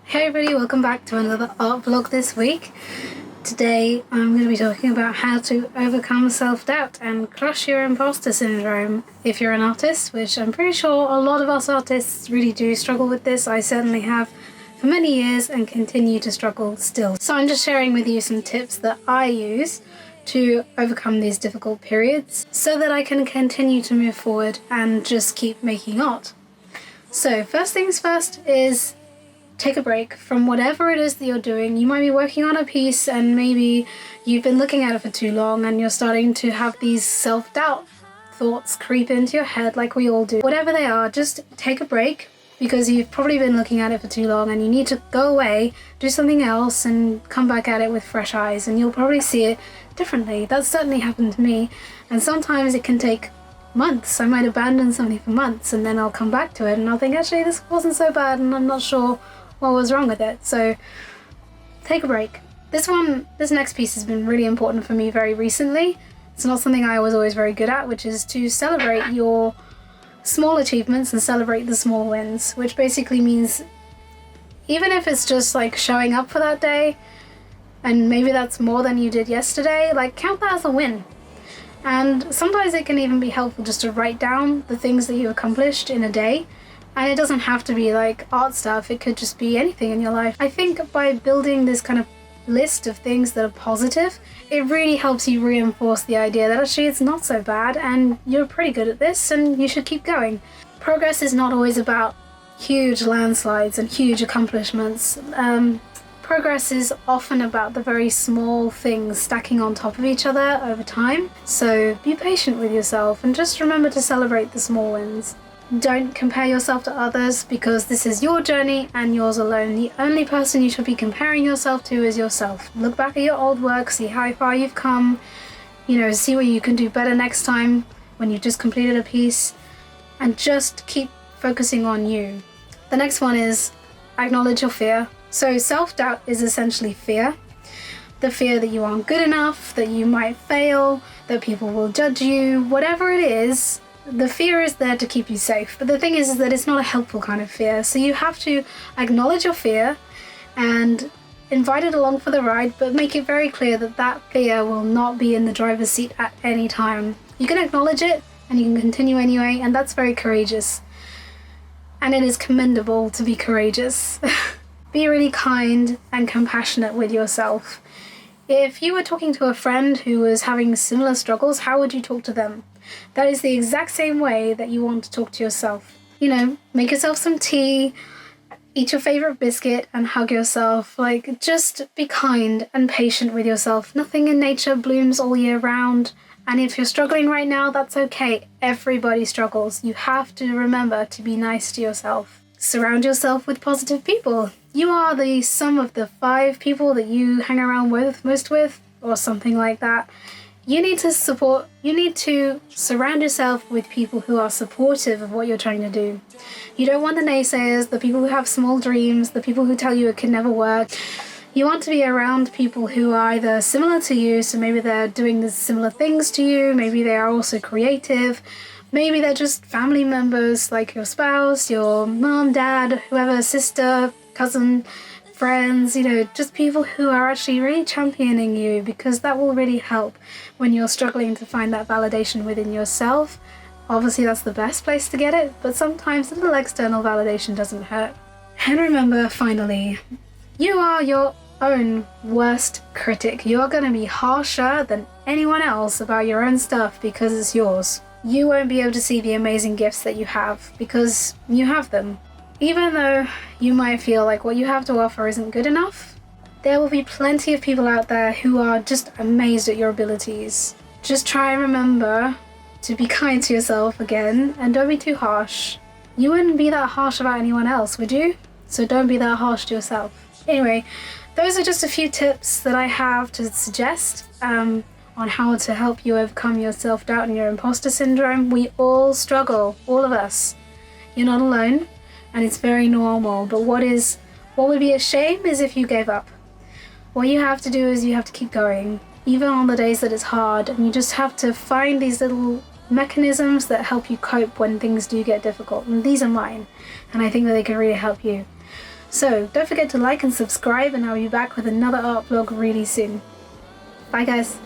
Hey everybody, welcome back to another art vlog this week. Today I'm going to be talking about how to overcome self-doubt and crush your imposter syndrome if you're an artist, which I'm pretty sure a lot of us artists really do struggle with this. I certainly have for many years and continue to struggle still. So I'm just sharing with you some tips that I use to overcome these difficult periods so that I can continue to move forward and just keep making art. So first things first is take a break from whatever it is that you're doing. You might be working on a piece and maybe you've been looking at it for too long and you're starting to have these self-doubt thoughts creep into your head like we all do. Whatever they are, just take a break because you've probably been looking at it for too long and you need to go away, do something else and come back at it with fresh eyes and you'll probably see it differently. That's certainly happened to me, and sometimes it can take months. I might abandon something for months and then I'll come back to it and I'll think, actually this wasn't so bad and I'm not sure what was wrong with it. So take a break. This next piece has been really important for me very recently. It's not something I was always very good at, which is to celebrate your small achievements and celebrate the small wins, which basically means even if it's just like showing up for that day and maybe that's more than you did yesterday, like count that as a win. And sometimes it can even be helpful just to write down the things that you accomplished in a day. And it doesn't have to be like art stuff, it could just be anything in your life. I think by building this kind of list of things that are positive, it really helps you reinforce the idea that actually it's not so bad and you're pretty good at this and you should keep going. Progress is not always about huge landslides and huge accomplishments. Progress is often about the very small things stacking on top of each other over time. So be patient with yourself and just remember to celebrate the small wins. Don't compare yourself to others because this is your journey and yours alone. The only person you should be comparing yourself to is yourself. Look back at your old work, see how far you've come, see what you can do better next time when you've just completed a piece, and just keep focusing on you. The next one is acknowledge your fear. So self-doubt is essentially fear. The fear that you aren't good enough, that you might fail, that people will judge you, whatever it is. The fear is there to keep you safe, but the thing is that it's not a helpful kind of fear. So you have to acknowledge your fear and invite it along for the ride, but make it very clear that that fear will not be in the driver's seat at any time. You can acknowledge it and you can continue anyway, and that's very courageous. And it is commendable to be courageous. Be really kind and compassionate with yourself. If you were talking to a friend who was having similar struggles, how would you talk to them? That is the exact same way that you want to talk to yourself. Make yourself some tea, eat your favorite biscuit and hug yourself. Just be kind and patient with yourself. Nothing in nature blooms all year round. And if you're struggling right now, that's okay. Everybody struggles. You have to remember to be nice to yourself. Surround yourself with positive people. You are the sum of the 5 people that you hang around most with, or something like that. You need to surround yourself with people who are supportive of what you're trying to do. You don't want the naysayers, the people who have small dreams, the people who tell you it can never work. You want to be around people who are either similar to you, so maybe they're doing the similar things to you, maybe they are also creative, maybe they're just family members like your spouse, your mom, dad, whoever, sister, cousin, friends, just people who are actually really championing you, because that will really help when you're struggling to find that validation within yourself. Obviously that's the best place to get it, but sometimes a little external validation doesn't hurt. And remember, finally, you are your own worst critic. You're going to be harsher than anyone else about your own stuff because it's yours. You won't be able to see the amazing gifts that you have because you have them. Even though you might feel like what you have to offer isn't good enough, there will be plenty of people out there who are just amazed at your abilities. Just try and remember to be kind to yourself again, and don't be too harsh. You wouldn't be that harsh about anyone else, would you? So don't be that harsh to yourself. Anyway, those are just a few tips that I have to suggest on how to help you overcome your self-doubt and your imposter syndrome. We all struggle, all of us. You're not alone. And it's very normal, but what would be a shame is if you gave up. What you have to do is you have to keep going, even on the days that it's hard, and you just have to find these little mechanisms that help you cope when things do get difficult. And these are mine, and I think that they can really help you. So don't forget to like and subscribe, and I'll be back with another art vlog really soon. Bye guys.